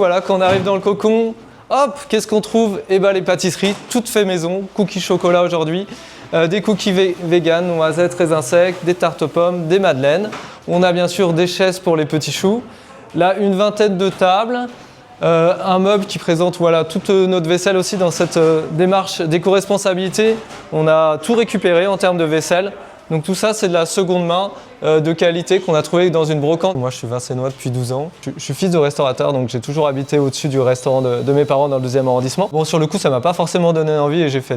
Voilà, quand on arrive dans le cocon, hop, qu'est-ce qu'on trouve? Eh ben les pâtisseries, toutes faites maison, cookies chocolat aujourd'hui, des cookies vegan, noisettes, raisins secs, des tartes aux pommes, des madeleines. On a bien sûr des chaises pour les petits choux. Là, une vingtaine de tables, un meuble qui présente voilà, toute notre vaisselle aussi dans cette démarche d'éco-responsabilité. On a tout récupéré en termes de vaisselle. Donc tout ça, c'est de la seconde main de qualité qu'on a trouvé dans une brocante. Moi, je suis vincénois depuis 12 ans. Je suis fils de restaurateur, donc j'ai toujours habité au-dessus du restaurant de mes parents dans le 2e arrondissement. Bon, sur le coup, ça m'a pas forcément donné envie et j'ai fait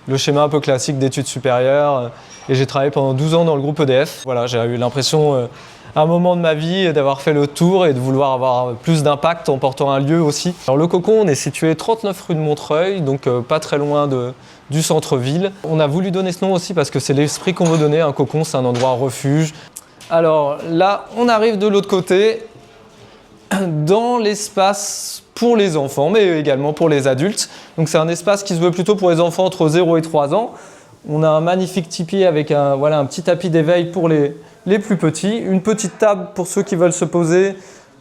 le schéma un peu classique d'études supérieures. Et j'ai travaillé pendant 12 ans dans le groupe EDF. Voilà, j'ai eu l'impression, à un moment de ma vie, d'avoir fait le tour et de vouloir avoir plus d'impact en portant un lieu aussi. Alors le cocon, on est situé 39 rue de Montreuil, donc pas très loin du centre-ville. On a voulu donner ce nom aussi parce que c'est l'esprit qu'on veut donner. Un cocon, c'est un endroit refuge. Alors là, on arrive de l'autre côté, dans l'espace pour les enfants, mais également pour les adultes. Donc c'est un espace qui se veut plutôt pour les enfants entre 0 et 3 ans. On a un magnifique tipi avec un petit tapis d'éveil pour les plus petits, une petite table pour ceux qui veulent se poser,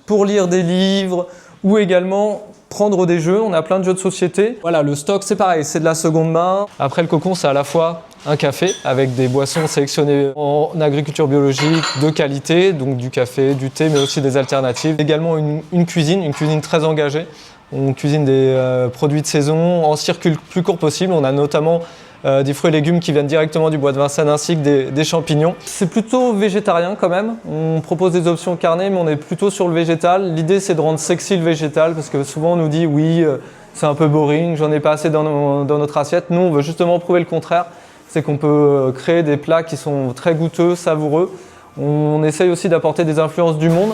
pour lire des livres ou également prendre des jeux. On a plein de jeux de société. Voilà, le stock c'est pareil, c'est de la seconde main. Après le cocon, c'est à la fois un café avec des boissons sélectionnées en agriculture biologique de qualité, donc du café, du thé, mais aussi des alternatives. Également une cuisine très engagée. On cuisine des produits de saison en circuit le plus court possible. On a notamment des fruits et légumes qui viennent directement du bois de Vincennes ainsi que des champignons. C'est plutôt végétarien quand même. On propose des options carnées, mais on est plutôt sur le végétal. L'idée, c'est de rendre sexy le végétal parce que souvent on nous dit oui, c'est un peu boring, j'en ai pas assez dans notre assiette. Nous, on veut justement prouver le contraire. C'est qu'on peut créer des plats qui sont très goûteux, savoureux. On essaye aussi d'apporter des influences du monde.